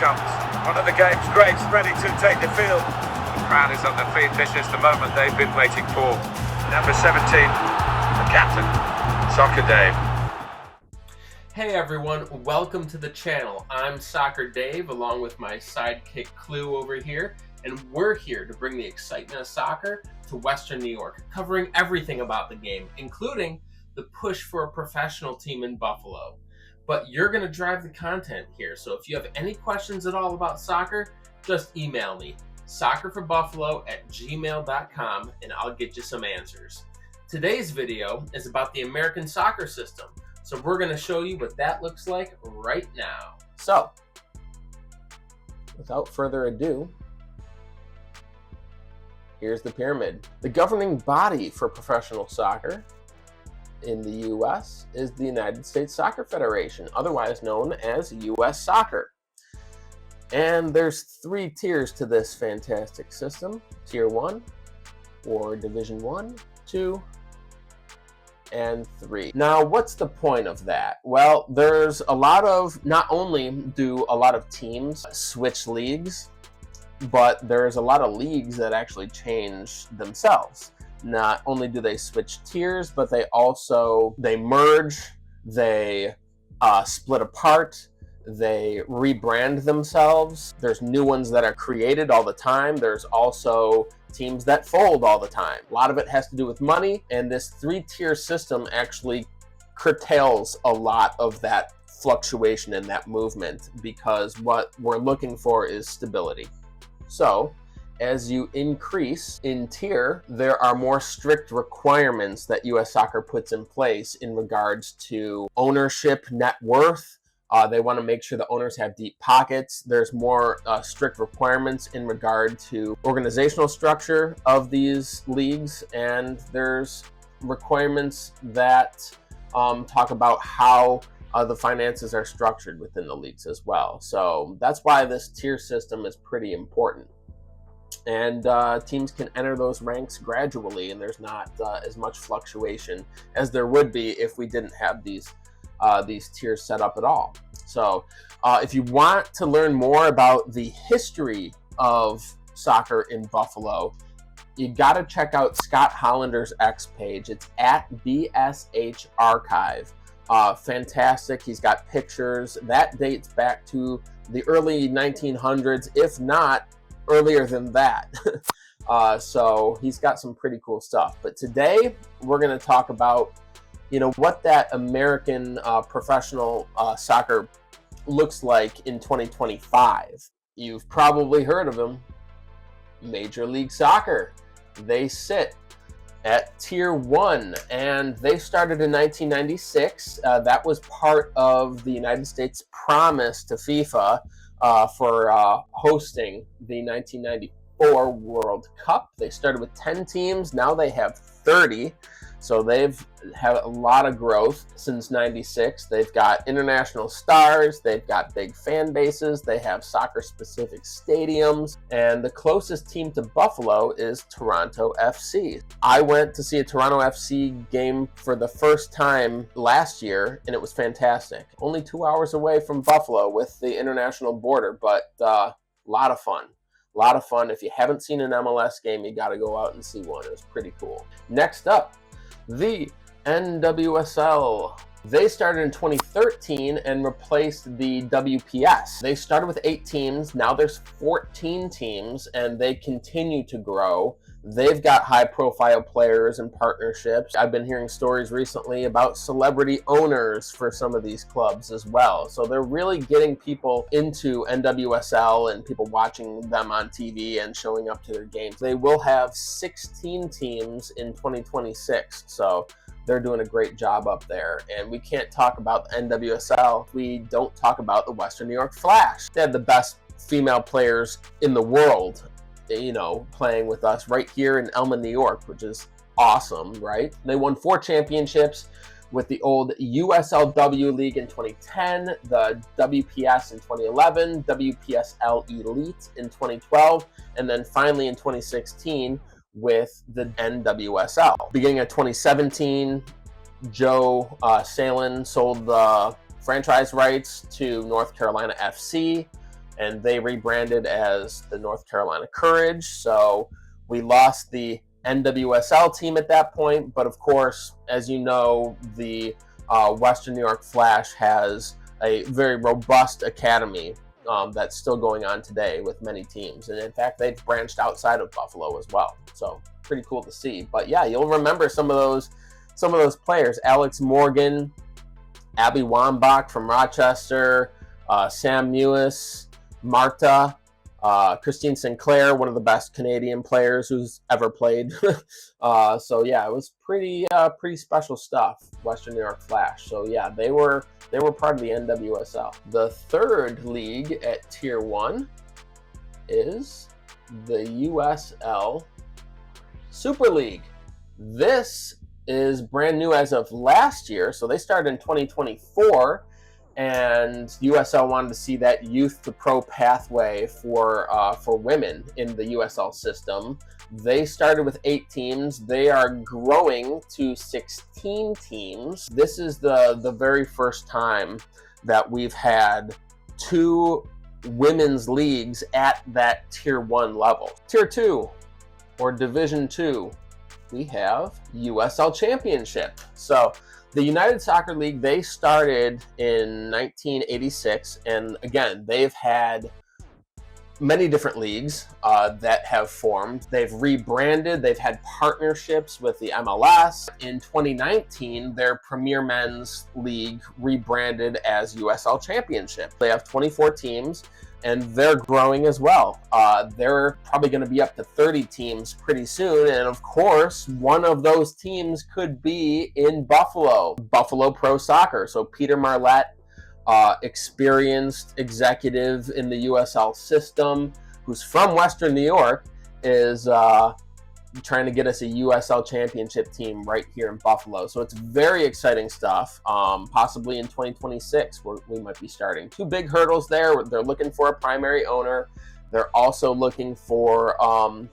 comes. One of the game's greats ready to take the field. The crowd is on their feet. This is the moment they've been waiting for. Number 17, the captain, Soccer Dave. Hey everyone, welcome to the channel. I'm Soccer Dave along with my sidekick Clue over here, and we're here to bring the excitement of soccer to Western New York, covering everything about the game, including the push for a professional team in Buffalo. But you're going to drive the content here, so if you have any questions at all about soccer, just email me, soccerforbuffalo@gmail.com, and I'll get you some answers. Today's video is about the American soccer system, so we're going to show you what that looks like right now. So, without further ado, here's the pyramid. The governing body for professional soccer in the U.S. is the United States Soccer Federation, otherwise known as U.S. Soccer. And there's 3 tiers to this fantastic system. Tier 1, or Division 1, 2, and 3. Now, what's the point of that? Well, there's a lot of, not only do a lot of teams switch leagues, but there's a lot of leagues that actually change themselves. Not only do they switch tiers, but they merge, they split apart, they rebrand themselves. There's new ones that are created all the time. There's also teams that fold all the time. A lot of it has to do with money, and this 3-tier system actually curtails a lot of that fluctuation and that movement, because what we're looking for is stability. So, as you increase in tier, there are more strict requirements that U.S. Soccer puts in place in regards to ownership, net worth. They want to make sure the owners have deep pockets. There's more strict requirements in regard to organizational structure of these leagues, and there's requirements that talk about how the finances are structured within the leagues as well. So that's why this tier system is pretty important. And teams can enter those ranks gradually, and there's not as much fluctuation as there would be if we didn't have these tiers set up at all. So if you want to learn more about the history of soccer in Buffalo, you got to check out Scott Hollander's X page. It's at BSH Archive. Fantastic. He's got pictures. That dates back to the early 1900s, if not earlier than that. So he's got some pretty cool stuff. But today we're going to talk about, what that American professional soccer looks like in 2025. You've probably heard of them, Major League Soccer. They sit at Tier 1, and they started in 1996. That was part of the United States promise to FIFA for hosting the 1994 World Cup. They started with 10 teams. Now they have 30. So they've had a lot of growth since 96. They've got international stars. They've got big fan bases. They have soccer-specific stadiums. And the closest team to Buffalo is Toronto FC. I went to see a Toronto FC game for the first time last year, and it was fantastic. Only 2 hours away from Buffalo with the international border, but a lot of fun. A lot of fun. If you haven't seen an MLS game, you got to go out and see one. It was pretty cool. Next up, the NWSL. They started in 2013 and replaced the WPS. They started with 8 teams. Now there's 14 teams, and they continue to grow. They've got high-profile players and partnerships. I've been hearing stories recently about celebrity owners for some of these clubs as well. So they're really getting people into NWSL and people watching them on TV and showing up to their games. They will have 16 teams in 2026. So they're doing a great job up there. And we can't talk about the NWSL if we don't talk about the Western New York Flash. They have the best female players in the world, playing with us right here in Elma, New York, which is awesome, right? They won 4 championships with the old USLW League in 2010, the WPS in 2011, WPSL Elite in 2012, and then finally in 2016 with the NWSL. Beginning of 2017, Joe Salin sold the franchise rights to North Carolina FC. and they rebranded as the North Carolina Courage. So we lost the NWSL team at that point, but of course, as you know, the Western New York Flash has a very robust academy that's still going on today with many teams. And in fact, they've branched outside of Buffalo as well. So pretty cool to see. But yeah, you'll remember some of those players: Alex Morgan, Abby Wambach from Rochester, Sam Mewis, Marta, Christine Sinclair, one of the best Canadian players who's ever played. So yeah, it was pretty special stuff, Western New York Flash. So yeah, they were part of the NWSL. The third league at Tier 1 is the USL Super League. This is brand new as of last year, so they started in 2024, and USL wanted to see that youth to pro pathway for women in the USL system. They started with 8 teams. They are growing to 16 teams. This is the very first time that we've had 2 women's leagues at that Tier 1 level. Tier 2, or Division 2, we have USL Championship. So the United Soccer League, they started in 1986, and again, they've had many different leagues that have formed. They've rebranded, they've had partnerships with the MLS. In 2019, their Premier Men's League rebranded as USL Championship. They have 24 teams, and they're growing as well. They're probably going to be up to 30 teams pretty soon, and of course, one of those teams could be in Buffalo Pro Soccer. So Peter Marlette, experienced executive in the USL system, who's from Western New York, is trying to get us a USL Championship team right here in Buffalo. So it's very exciting stuff. Possibly in 2026, we might be starting. 2 big hurdles there. They're looking for a primary owner. They're also looking for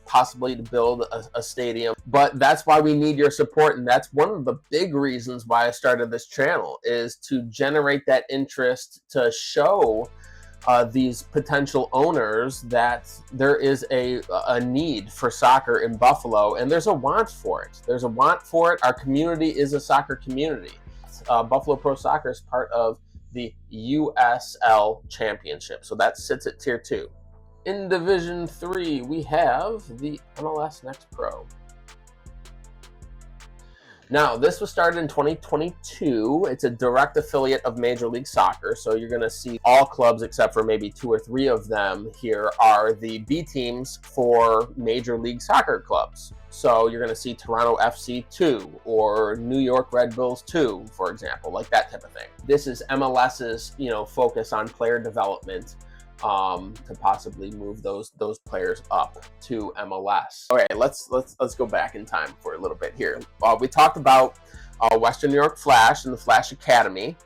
possibly to build a stadium. But that's why we need your support. And that's one of the big reasons why I started this channel, is to generate that interest, to show these potential owners that there is a need for soccer in Buffalo, and there's a want for it. There's a want for it. Our community is a soccer community. Buffalo Pro Soccer is part of the USL Championship. So that sits at Tier 2. In Division 3, we have the MLS Next Pro. Now, this was started in 2022. It's a direct affiliate of Major League Soccer, so you're going to see all clubs except for maybe 2 or 3 of them here are the B teams for Major League Soccer clubs. So you're going to see Toronto FC 2 or New York Red Bulls 2, for example, like that type of thing. This is MLS's, focus on player development, to possibly move those players up to MLS. Okay, let's go back in time for a little bit here. We talked about Western New York Flash and the Flash Academy,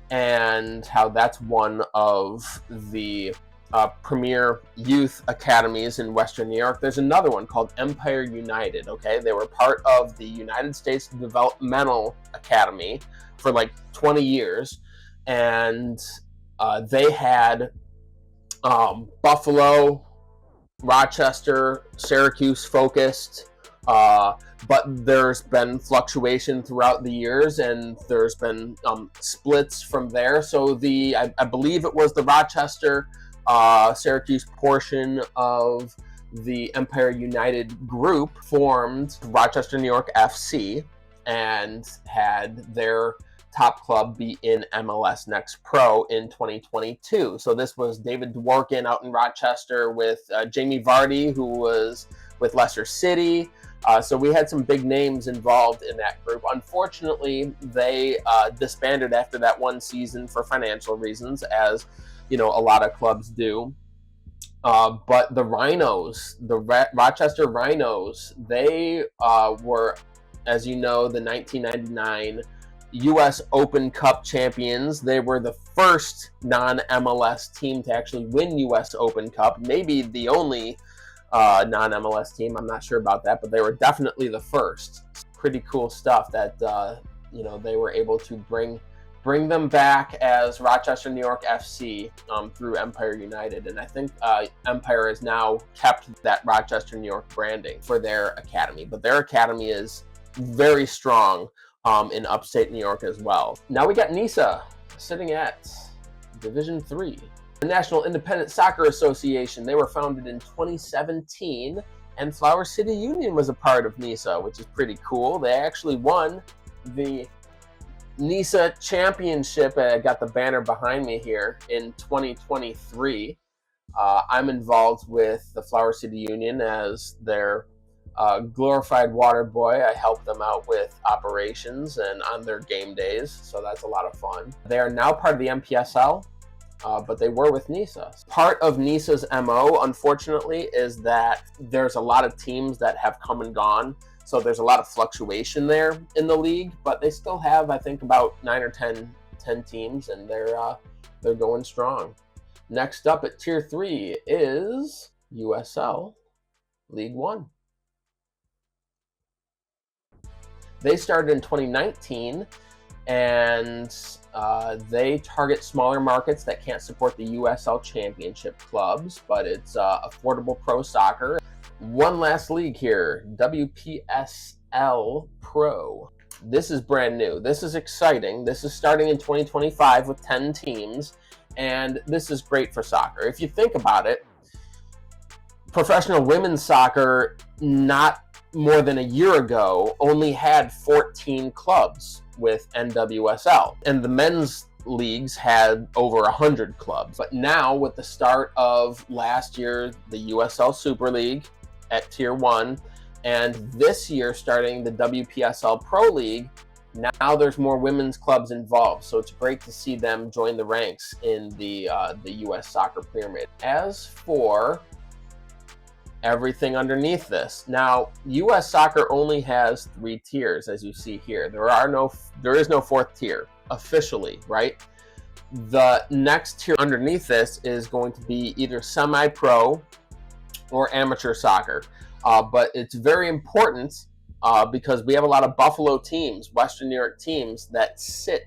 and how that's one of the premier youth academies in Western New York. There's another one called Empire United. Okay, they were part of the United States Developmental Academy for like 20 years, and they had Buffalo, Rochester, Syracuse focused, but there's been fluctuation throughout the years, and there's been splits from there. So I believe it was the Rochester, Syracuse portion of the Empire United group formed Rochester, New York FC, and had their top club be in MLS Next Pro in 2022. So this was David Dworkin out in Rochester with Jamie Vardy, who was with Leicester City. So we had some big names involved in that group. Unfortunately, they disbanded after that one season for financial reasons, as a lot of clubs do. But the Rhinos, the Rochester Rhinos, they were, as you know, the 1999 U.S. Open Cup champions. They were the first non-MLS team to actually win U.S. Open Cup. Maybe the only non-MLS team. I'm not sure about that, but they were definitely the first. Pretty cool stuff that they were able to bring bring them back as Rochester, New York FC through Empire United. And I think Empire has now kept that Rochester, New York branding for their academy. But their academy is very strong in upstate New York as well. Now we got NISA sitting at Division 3. The National Independent Soccer Association, they were founded in 2017, and Flower City Union was a part of NISA, which is pretty cool. They actually won the NISA Championship. I got the banner behind me here in 2023. I'm involved with the Flower City Union as their glorified water boy. I help them out with operations and on their game days, so that's a lot of fun. They are now part of the MPSL. But they were with NISA. Part of NISA's MO, unfortunately, is that there's a lot of teams that have come and gone. So there's a lot of fluctuation there in the league, but they still have, I think, about 9 or 10 teams, and they're going strong. Next up at Tier 3 is USL League 1. They started in 2019, and they target smaller markets that can't support the USL Championship clubs, but it's affordable pro soccer. One last league here, WPSL Pro. This is brand new. This is exciting. This is starting in 2025 with 10 teams, and this is great for soccer. If you think about it, professional women's soccer, not more than a year ago, only had 14 clubs with NWSL, and the men's leagues had over 100 clubs. But now, with the start of last year, the USL Super League at Tier 1, and this year starting the WPSL Pro League, now there's more women's clubs involved. So it's great to see them join the ranks in the US soccer pyramid. As for everything underneath this, now US soccer only has 3 tiers, as you see here. There is no 4th tier officially, right? The next tier underneath this is going to be either semi-pro or amateur soccer, but it's very important because we have a lot of Buffalo teams, Western New York teams, that sit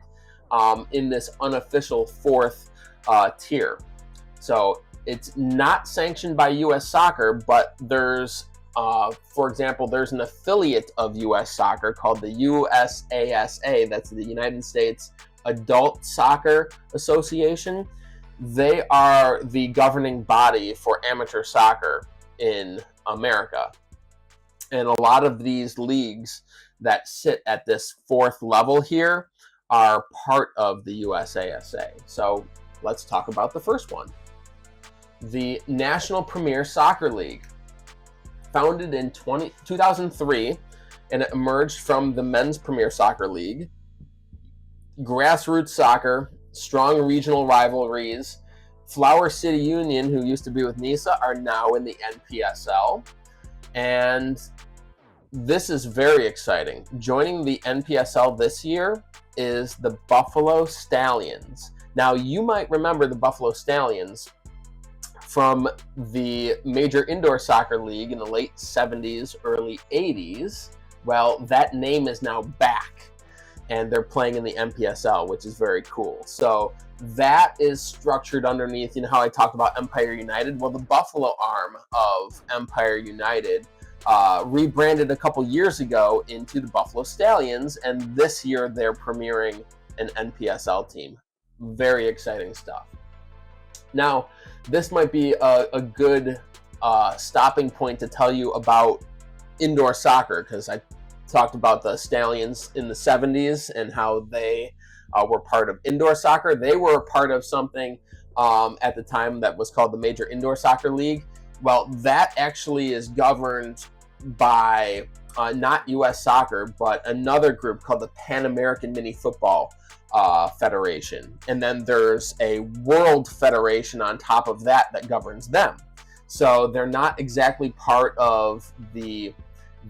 in this unofficial 4th tier. So it's not sanctioned by U.S. Soccer, but there's, for example, there's an affiliate of U.S. Soccer called the USASA. That's the United States Adult Soccer Association. They are the governing body for amateur soccer in America. And a lot of these leagues that sit at this 4th level here are part of the USASA. So let's talk about the first one. The National Premier Soccer League, founded in 2003, and it emerged from the Men's Premier Soccer League. Grassroots soccer, strong regional rivalries. Flower City Union, who used to be with NISA, are now in the NPSL. And this is very exciting. Joining the NPSL this year is the Buffalo Stallions. Now, you might remember the Buffalo Stallions from the Major Indoor Soccer League in the late 70s, early 80s. Well, that name is now back, and they're playing in the NPSL, which is very cool. So that is structured underneath, you know how I talked about Empire United? Well, the Buffalo arm of Empire United rebranded a couple years ago into the Buffalo Stallions, and this year they're premiering an NPSL team. Very exciting stuff. Now, this might be a good stopping point to tell you about indoor soccer, because I talked about the Stallions in the 70s and how they were part of indoor soccer. They were a part of something at the time that was called the Major Indoor Soccer League. Well, that actually is governed by not U.S. Soccer, but another group called the Pan American Mini Football Federation. And then there's a World Federation on top of that that governs them. So they're not exactly part of the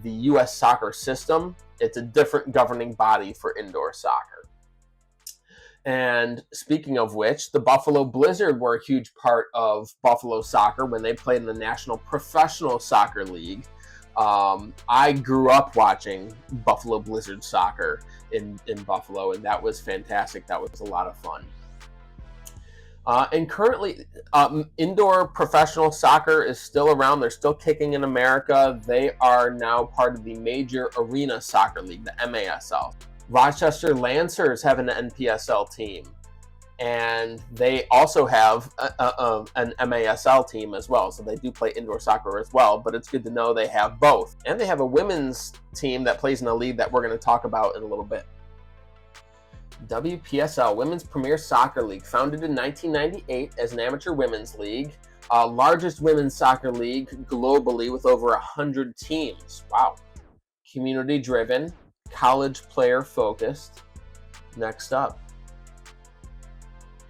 U.S. soccer system. It's a different governing body for indoor soccer. And speaking of which, the Buffalo Blizzard were a huge part of Buffalo soccer when they played in the National Professional Soccer League. I grew up watching Buffalo Blizzard soccer in Buffalo, and that was fantastic. That was a lot of fun. And currently, indoor professional soccer is still around. They're still kicking in America. They are now part of the Major Arena Soccer League, the MASL. Rochester Lancers have an NPSL team, and they also have an MASL team as well. So they do play indoor soccer as well, but it's good to know they have both. And they have a women's team that plays in a league that we're going to talk about in a little bit. WPSL, Women's Premier Soccer League, founded in 1998 as an amateur women's league, largest women's soccer league globally with over 100 teams. Wow. Community driven, college player focused. Next up,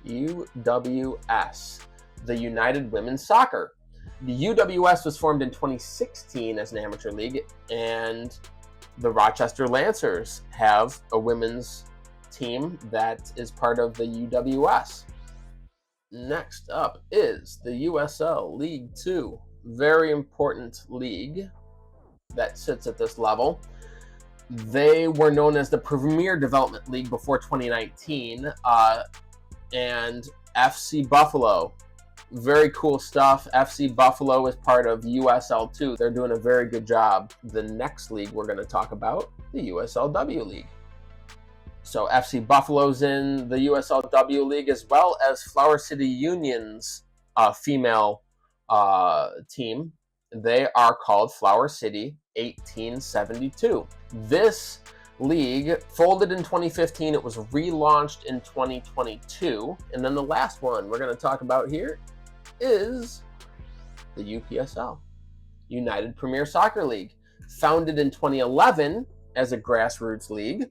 UWS, the United Women's Soccer. The UWS was formed in 2016 as an amateur league, and the Rochester Lancers have a women's team that is part of the UWS. Next up is the USL League 2, very important league that sits at this level. They were known as the Premier Development League before 2019, and FC Buffalo, very cool stuff. FC Buffalo is part of USL2. They're doing a very good job. The next league we're going to talk about, the USLW League. So FC Buffalo's in the USLW League, as well as Flower City Union's female team. They are called Flower City 1872. This league folded in 2015. It was relaunched in 2022. And then the last one we're going to talk about here is the UPSL, United Premier Soccer League. Founded in 2011 as a grassroots league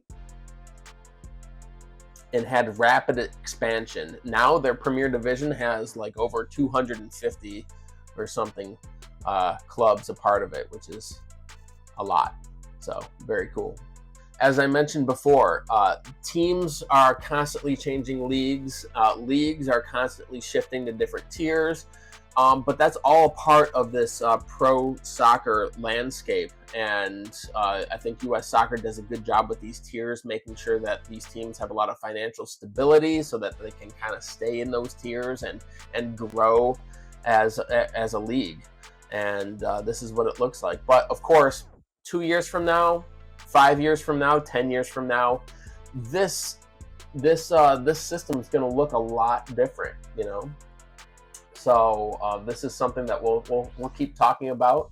and had rapid expansion. Now their Premier Division has like over 250 or something clubs a part of it, which is a lot. So very cool. As I mentioned before, teams are constantly changing leagues. Leagues are constantly shifting to different tiers. But that's all part of this pro soccer landscape. And I think US Soccer does a good job with these tiers, making sure that these teams have a lot of financial stability so that they can kind of stay in those tiers and grow as a league. And this is what it looks like. But of course, 2 years from now, 5 years from now, 10 years from now, this system is going to look a lot different, you know. So this is something that we'll keep talking about,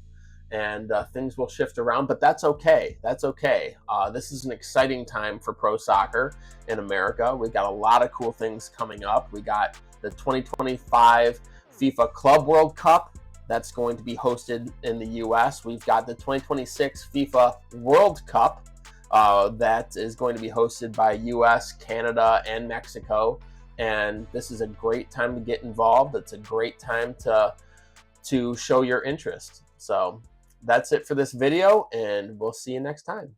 and things will shift around, but that's okay. That's okay. This is an exciting time for pro soccer in America. We've got a lot of cool things coming up. We got the 2025 FIFA Club World Cup that's going to be hosted in the US. We've got the 2026 FIFA World Cup that is going to be hosted by US, Canada, and Mexico. And this is a great time to get involved. It's a great time to show your interest. So that's it for this video, and we'll see you next time.